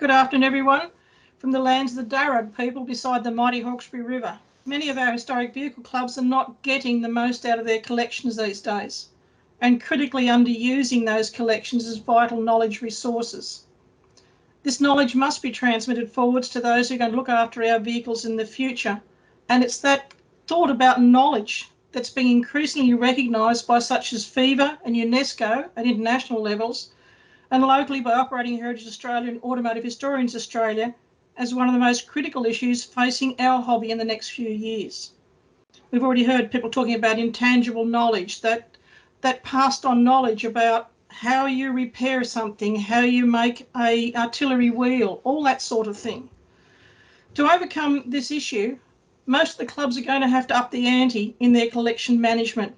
Good afternoon, everyone, from the lands of the Darug people beside the mighty Hawkesbury River. Many of our historic vehicle clubs are not getting the most out of their collections these days and critically underusing those collections as vital knowledge resources. This knowledge must be transmitted forwards to those who are going to look after our vehicles in the future, and it's that thought about knowledge that's being increasingly recognised by such as FIFA and UNESCO at international levels, and locally by Operating Heritage Australia and Automotive Historians Australia as one of the most critical issues facing our hobby in the next few years. We've already heard people talking about intangible knowledge, that passed on knowledge about how you repair something, how you make an artillery wheel, all that sort of thing. To overcome this issue, most of the clubs are going to have to up the ante in their collection management.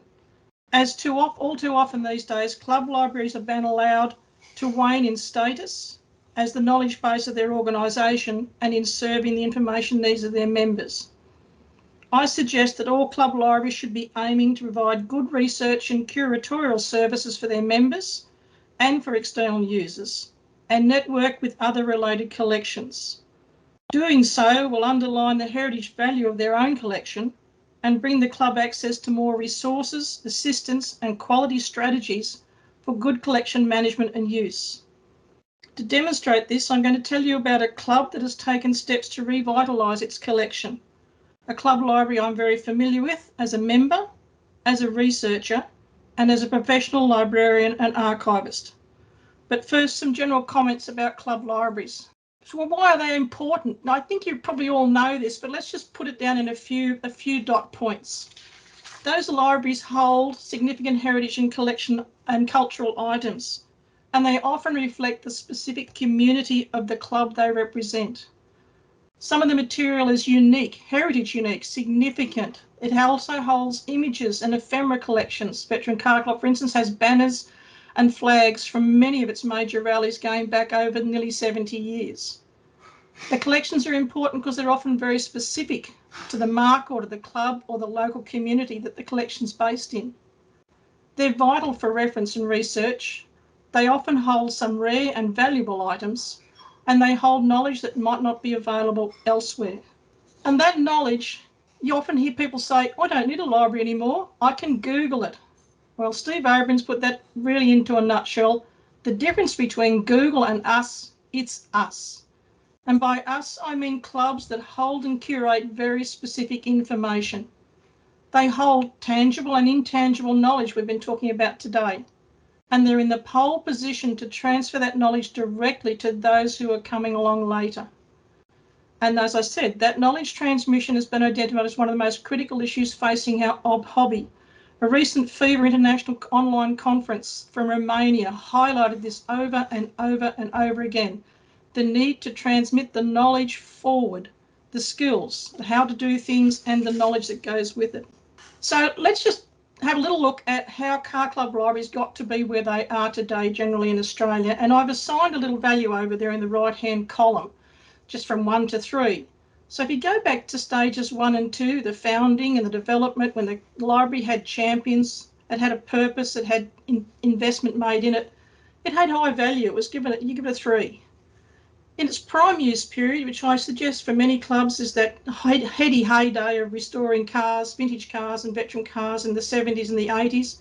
As all too often these days, club libraries have been allowed to wane in status as the knowledge base of their organisation and in serving the information needs of their members. I suggest that all club libraries should be aiming to provide good research and curatorial services for their members and for external users, and network with other related collections. Doing so will underline the heritage value of their own collection and bring the club access to more resources, assistance and quality strategies for good collection management and use. To demonstrate this, I'm going to tell you about a club that has taken steps to revitalise its collection. A club library I'm very familiar with as a member, as a researcher, and as a professional librarian and archivist. But first, some general comments about club libraries. So why are they important? Now, I think you probably all know this, but let's just put it down in a few dot points. Those libraries hold significant heritage and collection and cultural items, and they often reflect the specific community of the club they represent. Some of the material is unique, heritage unique, significant. It also holds images and ephemera collections. Veteran Car Club, for instance, has banners and flags from many of its major rallies going back over nearly 70 years. The collections are important because they're often very specific to the marque or to the club or the local community that the collection's based in. They're vital for reference and research. They often hold some rare and valuable items, and they hold knowledge that might not be available elsewhere. And that knowledge, you often hear people say, I don't need a library anymore, I can Google it. Well, Steve Abrams put that really into a nutshell. The difference between Google and us, it's us. And by us, I mean clubs that hold and curate very specific information. They hold tangible and intangible knowledge we've been talking about today. And they're in the pole position to transfer that knowledge directly to those who are coming along later. And as I said, that knowledge transmission has been identified as one of the most critical issues facing our hobby. A recent FIFA International online conference from Romania highlighted this over and over and over again. The need to transmit the knowledge forward, the skills, how to do things and the knowledge that goes with it. So let's just have a little look at how car club libraries got to be where they are today generally in Australia. And I've assigned a little value over there in the right-hand column, just from 1 to 3. So if you go back to stages 1 and 2, the founding and the development, when the library had champions, it had a purpose, it had investment made in it, it had high value, you give it a 3. In its prime use period, which I suggest for many clubs is that heady heyday of restoring cars, vintage cars and veteran cars in the 70s and the 80s,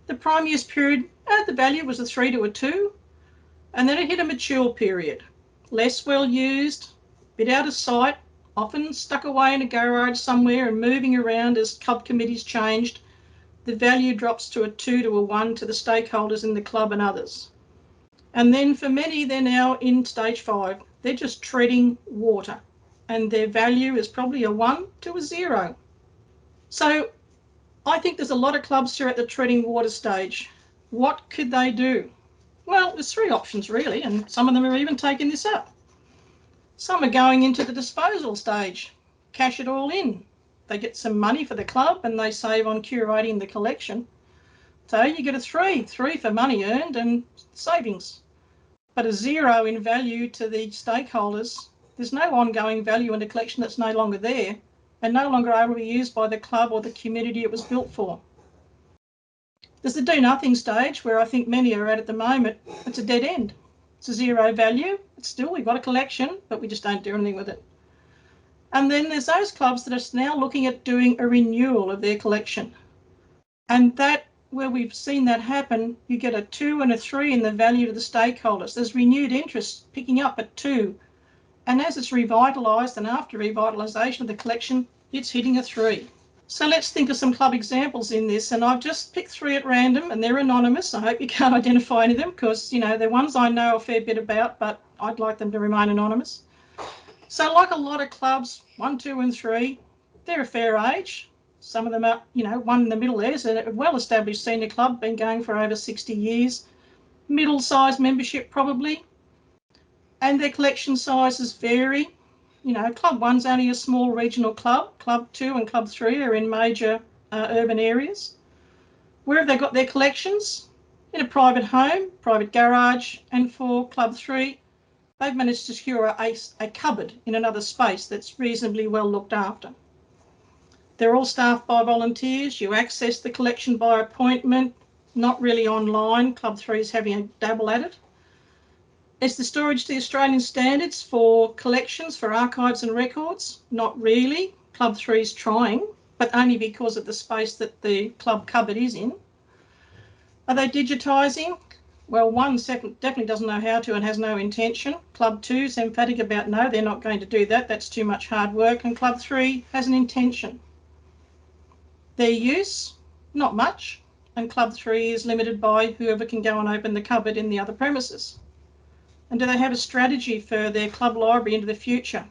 the prime use period, the value was a 3 to a 2, and then it hit a mature period. Less well used, bit out of sight, often stuck away in a garage somewhere and moving around as club committees changed. The value drops to a 2 to a 1 to the stakeholders in the club and others. And then for many, they're now in stage 5. They're just treading water and their value is probably a 1 to a 0. So I think there's a lot of clubs who are at the treading water stage. What could they do? Well, there's 3 options really, and some of them are even taking this up. Some are going into the disposal stage, cash it all in. They get some money for the club and they save on curating the collection. So you get a 3 for money earned and savings, but a 0 in value to the stakeholders. There's no ongoing value in a collection that's no longer there and no longer able to be used by the club or the community it was built for. There's the do nothing stage where I think many are at the moment. It's a dead end. It's a zero value. It's still, we've got a collection, but we just don't do anything with it. And then there's those clubs that are now looking at doing a renewal of their collection. And that, where we've seen that happen, you get a 2 and a 3 in the value to the stakeholders. There's renewed interest picking up at 2. And as it's revitalised and after revitalisation of the collection, it's hitting a 3. So let's think of some club examples in this. And I've just picked 3 at random and they're anonymous. I hope you can't identify any of them because, you know, they're ones I know a fair bit about, but I'd like them to remain anonymous. So like a lot of clubs, 1, 2 and 3, they're a fair age. Some of them are, you know, one in the middle there is a well-established senior club, been going for over 60 years. Middle-sized membership probably. And their collection sizes vary. You know, Club 1's only a small regional club. Club 2 and Club 3 are in major urban areas. Where have they got their collections? In a private home, private garage, and for Club 3, they've managed to secure a cupboard in another space that's reasonably well looked after. They're all staffed by volunteers. You access the collection by appointment, not really online. Club 3 is having a dabble at it. Is the storage to the Australian standards for collections, for archives and records? Not really. Club 3 is trying, but only because of the space that the club cupboard is in. Are they digitising? Well, 1 definitely doesn't know how to and has no intention. Club 2 is emphatic about no, they're not going to do that. That's too much hard work. And Club 3 has an intention. Their use, not much. And Club 3 is limited by whoever can go and open the cupboard in the other premises. And do they have a strategy for their club library into the future?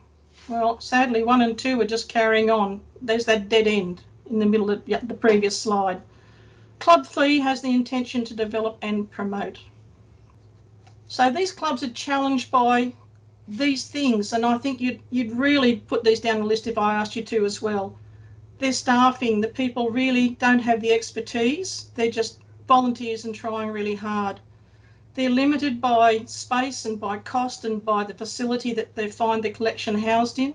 Well, sadly, 1 and 2 are just carrying on. There's that dead end in the middle of the previous slide. Club 3 has the intention to develop and promote. So these clubs are challenged by these things, and I think you'd really put these down the list if I asked you to as well. Their staffing, the people really don't have the expertise. They're just volunteers and trying really hard. They're limited by space and by cost and by the facility that they find their collection housed in.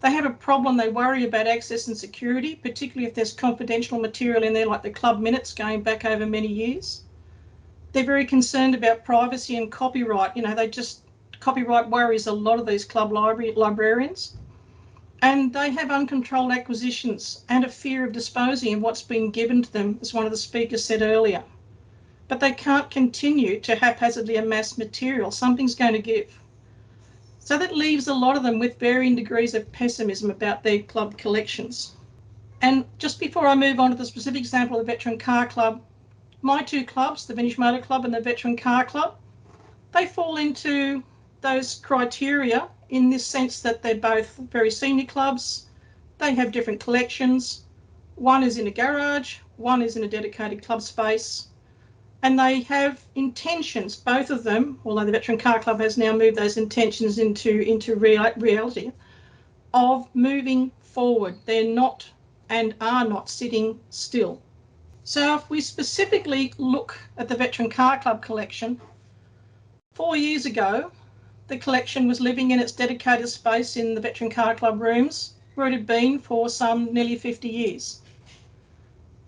They have a problem, they worry about access and security, particularly if there's confidential material in there like the club minutes going back over many years. They're very concerned about privacy and copyright. You know, copyright worries a lot of these club librarians. And they have uncontrolled acquisitions and a fear of disposing of what's been given to them, as one of the speakers said earlier. But they can't continue to haphazardly amass material. Something's going to give. So that leaves a lot of them with varying degrees of pessimism about their club collections. And just before I move on to the specific example of the Veteran Car Club, my 2 clubs, the Vintage Motor Club and the Veteran Car Club, they fall into those criteria in this sense that they're both very senior clubs. They have different collections. One is in a garage, one is in a dedicated club space. And they have intentions, both of them, although the Veteran Car Club has now moved those intentions into reality, of moving forward. They're not and are not sitting still. So if we specifically look at the Veteran Car Club collection, 4 years ago, the collection was living in its dedicated space in the Veteran Car Club rooms, where it had been for some nearly 50 years.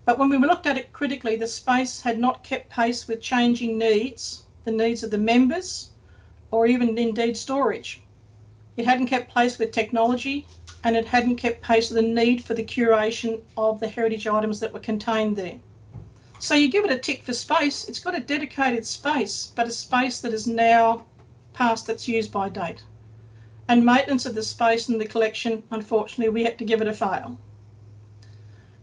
But when we looked at it critically, the space had not kept pace with changing needs, the needs of the members, or even indeed storage. It hadn't kept pace with technology, and it hadn't kept pace with the need for the curation of the heritage items that were contained there. So you give it a tick for space. It's got a dedicated space, but a space that is now past its use-by date. And maintenance of the space in the collection, unfortunately, we had to give it a fail.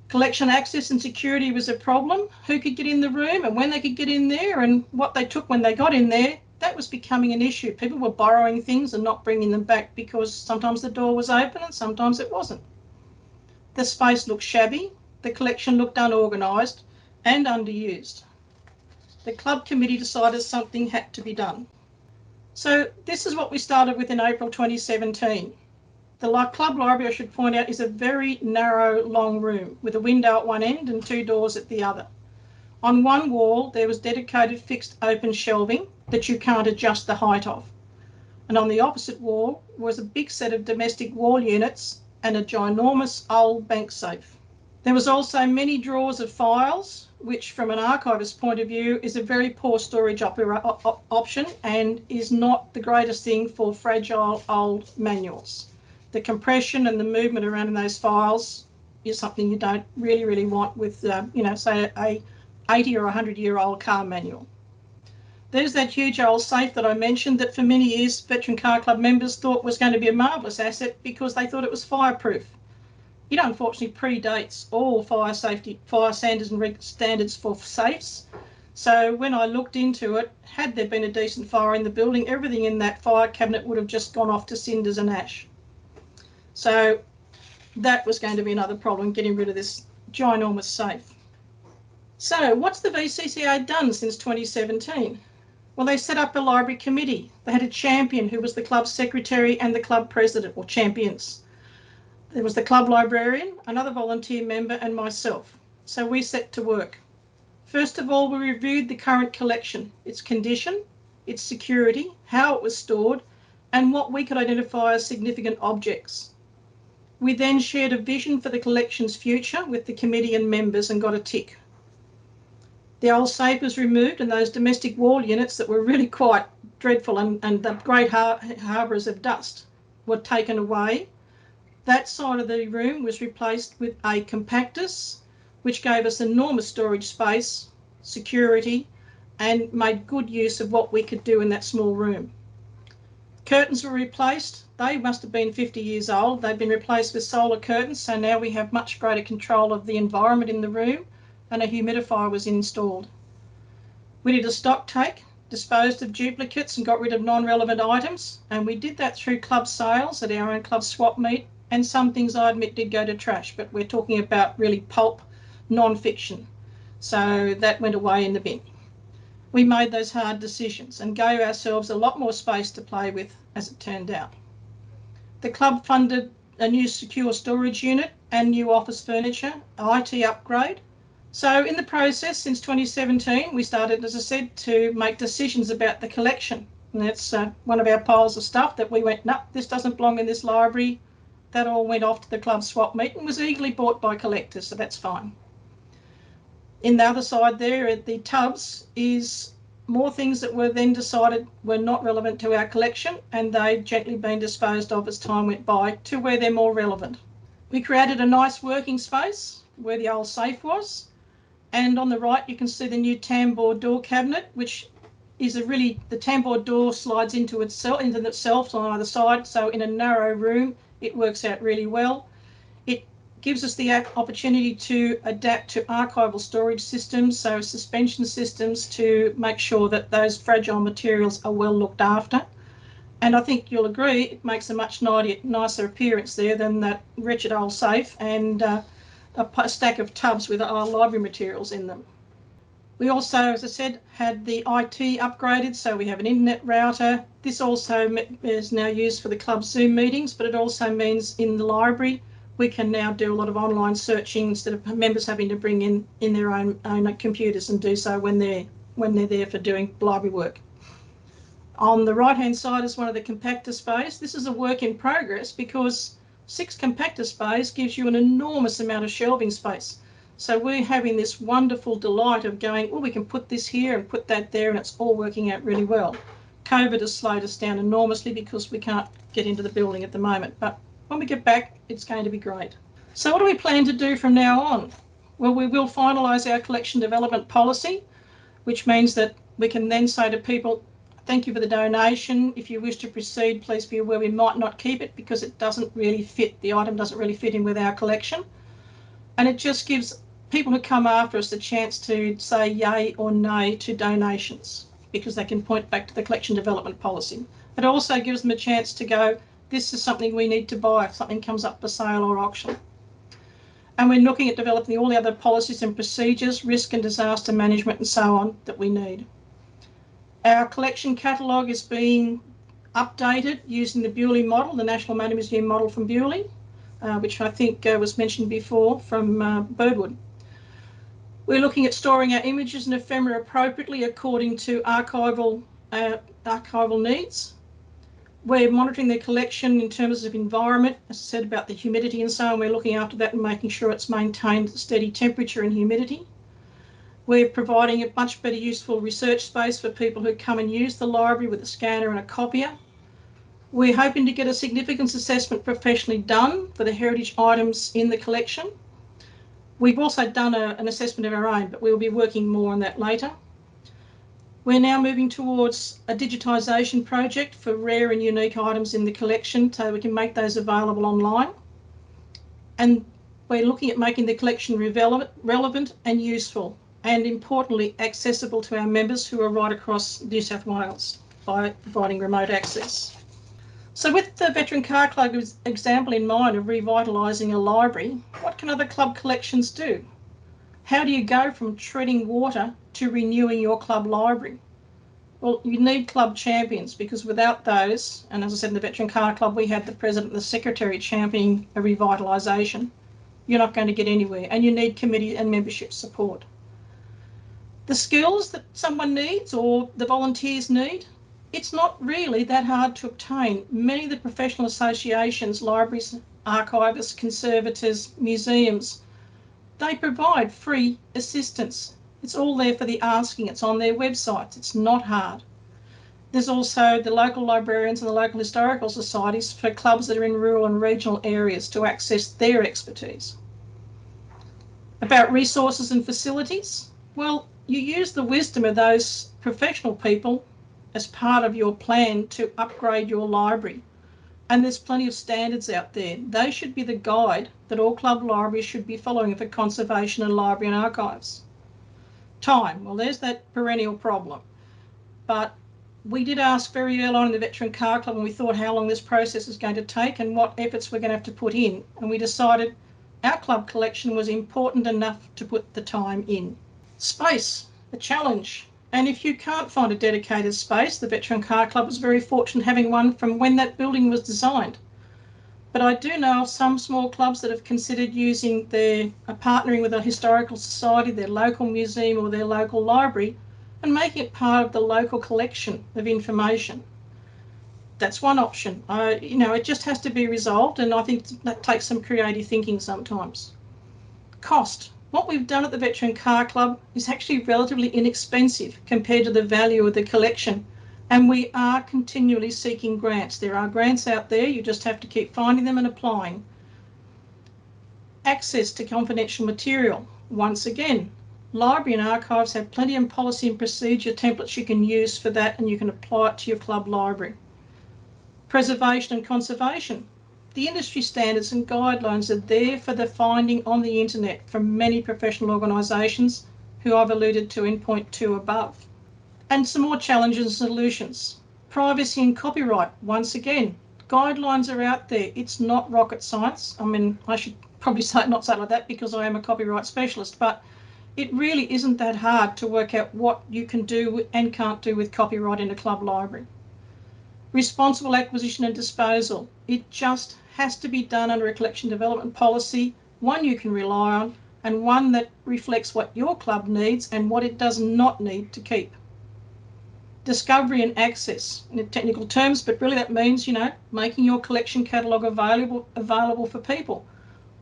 Collection access and security was a problem. Who could get in the room and when they could get in there and what they took when they got in there, that was becoming an issue. People were borrowing things and not bringing them back because sometimes the door was open and sometimes it wasn't. The space looked shabby, the collection looked unorganised and underused. The club committee decided something had to be done. So this is what we started with in April 2017. The club library, I should point out, is a very narrow, long room with a window at one end and 2 doors at the other. On one wall, there was dedicated fixed open shelving that you can't adjust the height of. And on the opposite wall was a big set of domestic wall units and a ginormous old bank safe. There was also many drawers of files, which from an archivist's point of view is a very poor storage option and is not the greatest thing for fragile old manuals. The compression and the movement around in those files is something you don't really want with, say a 80 or 100-year-old car manual. There's that huge old safe that I mentioned that for many years Veteran Car Club members thought was going to be a marvellous asset because they thought it was fireproof. It unfortunately predates all fire standards for safes. So when I looked into it, had there been a decent fire in the building, everything in that fire cabinet would have just gone off to cinders and ash. So that was going to be another problem, getting rid of this ginormous safe. So what's the VCCA done since 2017? Well, they set up a library committee. They had a champion who was the club secretary and the club president, or champions. There was the club librarian, another volunteer member, and myself. So we set to work. First of all, we reviewed the current collection, its condition, its security, how it was stored, and what we could identify as significant objects. We then shared a vision for the collection's future with the committee and members and got a tick. The old safe was removed and those domestic wall units that were really quite dreadful and the great harbourers of dust were taken away. That side of the room was replaced with a compactus, which gave us enormous storage space, security, and made good use of what we could do in that small room. Curtains were replaced. They must have been 50 years old. They've been replaced with solar curtains, so now we have much greater control of the environment in the room, and a humidifier was installed. We did a stock take, disposed of duplicates and got rid of non-relevant items, and we did that through club sales at our own club swap meet, and some things I admit did go to trash, but we're talking about really pulp non-fiction, so that went away in the bin. We made those hard decisions and gave ourselves a lot more space to play with, as it turned out. The club funded a new secure storage unit and new office furniture, IT upgrade. So in the process, since 2017, we started, as I said, to make decisions about the collection. And that's one of our piles of stuff that we went, no, this doesn't belong in this library. That all went off to the club swap meet and was eagerly bought by collectors, so that's fine. In the other side there at the tubs is more things that were then decided were not relevant to our collection, and they've gently been disposed of as time went by to where they're more relevant. We created a nice working space where the old safe was. And on the right, you can see the new tambour door cabinet, which is the tambour door slides into itself on either side. So in a narrow room, it works out really well. It gives us the opportunity to adapt to archival storage systems, so suspension systems, to make sure that those fragile materials are well looked after. And I think you'll agree, it makes a much nicer appearance there than that wretched old safe and a stack of tubs with our library materials in them. We also, as I said, had the IT upgraded, so we have an internet router. This also is now used for the club Zoom meetings, but it also means in the library we can now do a lot of online searching instead of members having to bring in their own computers and do so when they're there for doing library work. On the right-hand side is one of the compactor space. This is a work in progress because 6 compactor space gives you an enormous amount of shelving space. So we're having this wonderful delight of going, oh, we can put this here and put that there, and it's all working out really well. COVID has slowed us down enormously because we can't get into the building at the moment, but when we get back, it's going to be great. So what do we plan to do from now on? Well, we will finalise our collection development policy, which means that we can then say to people, thank you for the donation. If you wish to proceed, please be aware we might not keep it because it doesn't really fit, the item doesn't really fit in with our collection. And it just gives people who come after us a chance to say yay or nay to donations because they can point back to the collection development policy. It also gives them a chance to go, this is something we need to buy if something comes up for sale or auction. And we're looking at developing all the other policies and procedures, risk and disaster management and so on that we need. Our collection catalogue is being updated using the Bewley model, the National Motor Museum model from Bewley, which I think was mentioned before from Birdwood. We're looking at storing our images and ephemera appropriately according to archival needs. We're monitoring the collection in terms of environment, as I said about the humidity and so on. We're looking after that and making sure it's maintained at steady temperature and humidity. We're providing a much better useful research space for people who come and use the library with a scanner and a copier. We're hoping to get a significance assessment professionally done for the heritage items in the collection. We've also done an assessment of our own, but we'll be working more on that later. We're now moving towards a digitisation project for rare and unique items in the collection so we can make those available online. And we're looking at making the collection relevant and useful, and importantly accessible to our members who are right across New South Wales by providing remote access. So with the Veteran Car Club example in mind of revitalising a library, what can other club collections do? How do you go from treading water to renewing your club library? Well, you need club champions, because without those, and as I said in the Veteran Car Club, we had the president and the secretary championing a revitalisation, you're not going to get anywhere, and you need committee and membership support. The skills that someone needs or the volunteers need, it's not really that hard to obtain. Many of the professional associations, libraries, archivists, conservators, museums, they provide free assistance. It's all there for the asking. It's on their websites. It's not hard. There's also the local librarians and the local historical societies for clubs that are in rural and regional areas to access their expertise. About resources and facilities, well, you use the wisdom of those professional people as part of your plan to upgrade your library. And there's plenty of standards out there. They should be the guide that all club libraries should be following for conservation and library and archives. Time, well, there's that perennial problem. But we did ask very early on in the Veteran Car Club, and we thought how long this process is going to take and what efforts we're going to have to put in. And we decided our club collection was important enough to put the time in. Space, a challenge. And if you can't find a dedicated space, the Veteran Car Club was very fortunate having one from when that building was designed. But I do know of some small clubs that have considered using partnering with a historical society, their local museum or their local library, and making it part of the local collection of information. That's one option. It just has to be resolved, and I think that takes some creative thinking sometimes. Cost. What we've done at the Veteran Car Club is actually relatively inexpensive compared to the value of the collection, and we are continually seeking grants. There are grants out there, you just have to keep finding them and applying. Access to confidential material. Once again, library and archives have plenty of policy and procedure templates you can use for that, and you can apply it to your club library. Preservation and conservation. The industry standards and guidelines are there for the finding on the internet from many professional organisations who I've alluded to in point 2 above. And some more challenges and solutions. Privacy and copyright. Once again, guidelines are out there. It's not rocket science. I mean, I should probably not say it like that because I am a copyright specialist, but it really isn't that hard to work out what you can do and can't do with copyright in a club library. Responsible acquisition and disposal. It just has to be done under a collection development policy, one you can rely on, and one that reflects what your club needs and what it does not need to keep. Discovery and access in technical terms, but really that means, making your collection catalogue available for people.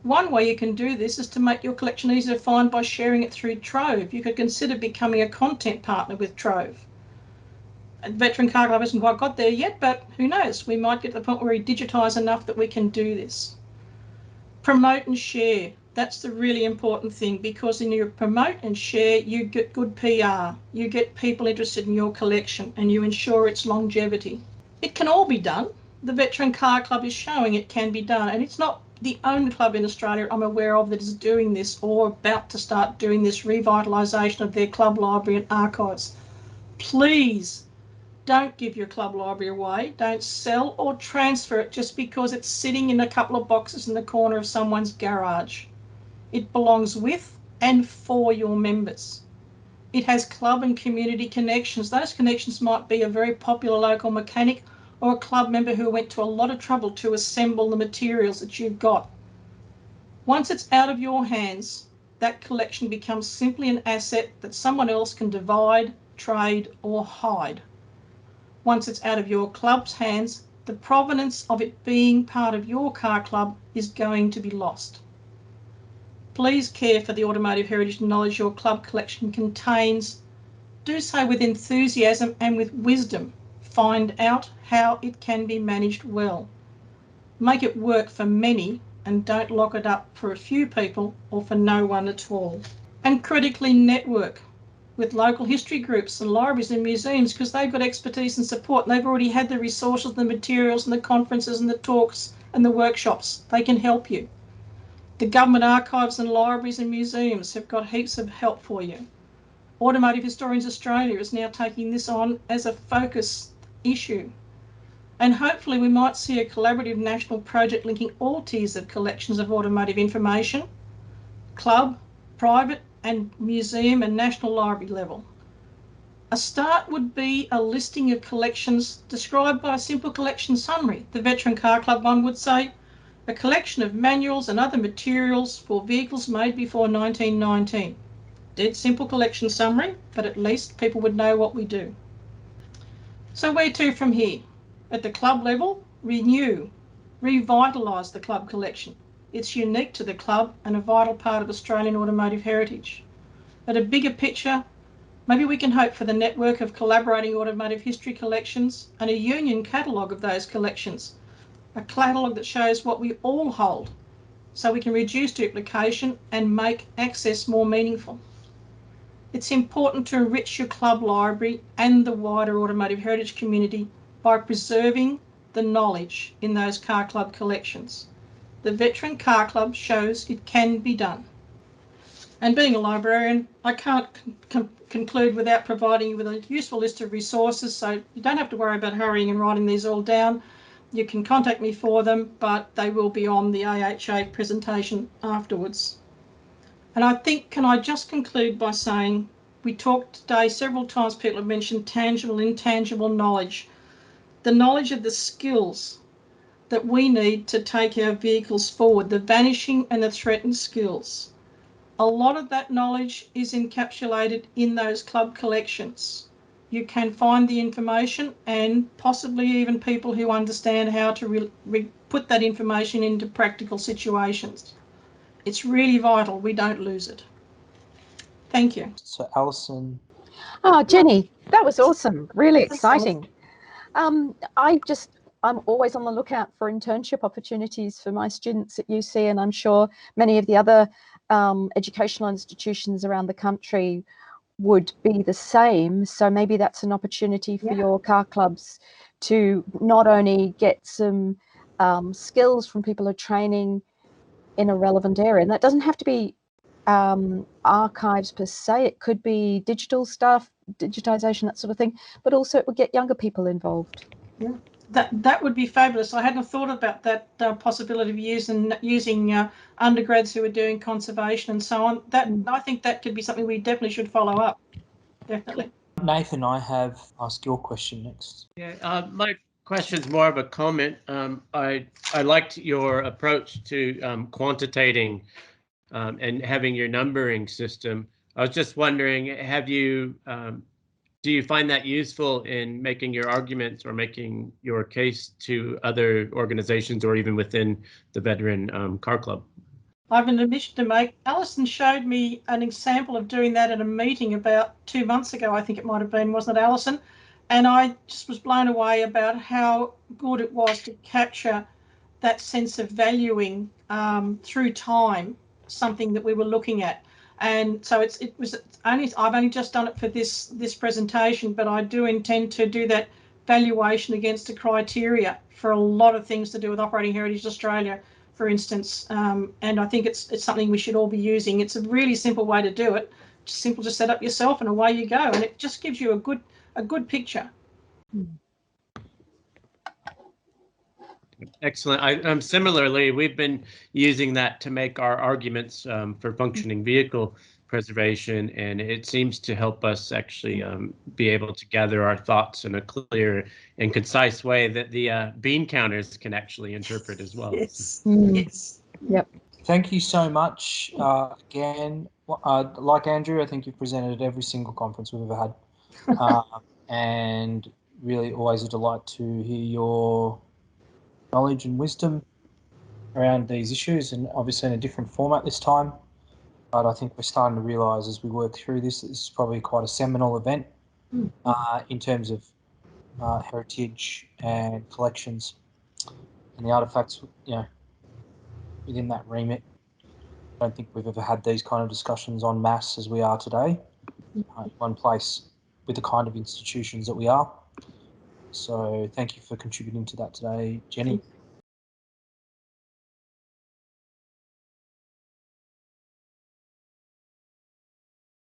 One way you can do this is to make your collection easier to find by sharing it through Trove. You could consider becoming a content partner with Trove. Veteran Car Club hasn't quite got there yet, but who knows? We might get to the point where we digitise enough that we can do this. Promote and share. That's the really important thing, because when you promote and share, you get good PR. You get people interested in your collection and you ensure its longevity. It can all be done. The Veteran Car Club is showing it can be done, and it's not the only club in Australia I'm aware of that is doing this or about to start doing this revitalisation of their club library and archives. Please, don't give your club library away. Don't sell or transfer it just because it's sitting in a couple of boxes in the corner of someone's garage. It belongs with and for your members. It has club and community connections. Those connections might be a very popular local mechanic or a club member who went to a lot of trouble to assemble the materials that you've got. Once it's out of your hands, that collection becomes simply an asset that someone else can divide, trade or hide. Once it's out of your club's hands, the provenance of it being part of your car club is going to be lost. Please care for the automotive heritage and knowledge your club collection contains. Do so with enthusiasm and with wisdom. Find out how it can be managed well. Make it work for many and don't lock it up for a few people or for no one at all. And critically network with local history groups and libraries and museums, because they've got expertise and support and they've already had the resources, the materials and the conferences and the talks and the workshops. They can help you. The government archives and libraries and museums have got heaps of help for you. Automotive Historians Australia is now taking this on as a focus issue. And hopefully we might see a collaborative national project linking all tiers of collections of automotive information, club, private and museum and national library level. A start would be a listing of collections described by a simple collection summary. The Veteran Car Club one would say, a collection of manuals and other materials for vehicles made before 1919. Dead simple collection summary, but at least people would know what we do. So where to from here? At the club level, renew, revitalise the club collection. It's unique to the club and a vital part of Australian automotive heritage. At a bigger picture, maybe we can hope for the network of collaborating automotive history collections and a union catalogue of those collections, a catalogue that shows what we all hold, so we can reduce duplication and make access more meaningful. It's important to enrich your club library and the wider automotive heritage community by preserving the knowledge in those car club collections. The Veteran Car Club shows it can be done. And being a librarian, I can't conclude without providing you with a useful list of resources, so you don't have to worry about hurrying and writing these all down. You can contact me for them, but they will be on the AHA presentation afterwards. And I think, can I just conclude by saying, we talked today several times, people have mentioned tangible, intangible knowledge. The knowledge of the skills that we need to take our vehicles forward, the vanishing and the threatened skills. A lot of that knowledge is encapsulated in those club collections. You can find the information and possibly even people who understand how to put that information into practical situations. It's really vital we don't lose it. Thank you. So Alison. Oh, Jenny, that was awesome. Really exciting. I'm always on the lookout for internship opportunities for my students at UC, and I'm sure many of the other educational institutions around the country would be the same. So maybe that's an opportunity for your car clubs to not only get some skills from people who are training in a relevant area, and that doesn't have to be archives per se. It could be digital stuff, digitization, that sort of thing, but also it would get younger people involved. Yeah, that would be fabulous. I hadn't thought about that possibility of using undergrads who are doing conservation and so on. That I think that could be something we definitely should follow up. Definitely. Nathan, I have asked your question next. Yeah, my question's more of a comment. I liked your approach to quantitating and having your numbering system. I was just wondering, do you find that useful in making your arguments or making your case to other organizations or even within the Veteran Car Club? I have an admission to make. Alison showed me an example of doing that at a meeting about 2 months ago, I think it might have been, wasn't it, Alison? And I just was blown away about how good it was to capture that sense of valuing through time, something that we were looking at. And so I've only just done it for this presentation, but I do intend to do that valuation against a criteria for a lot of things to do with Operating Heritage Australia, for instance. And I think it's something we should all be using. It's a really simple way to do it. Just simple to set up yourself and away you go. And it just gives you a good picture. Excellent. Similarly, we've been using that to make our arguments for functioning vehicle preservation, and it seems to help us actually be able to gather our thoughts in a clear and concise way that the bean counters can actually interpret as well. Yes. Yes. Yep. Thank you so much. Again, like Andrew, I think you've presented at every single conference we've ever had. And really always a delight to hear your knowledge and wisdom around these issues, and obviously in a different format this time. But I think we're starting to realise as we work through this, this is probably quite a seminal event in terms of heritage and collections and the artefacts, within that remit. I don't think we've ever had these kind of discussions en masse as we are today, in one place with the kind of institutions that we are. So thank you for contributing to that today, Jenny.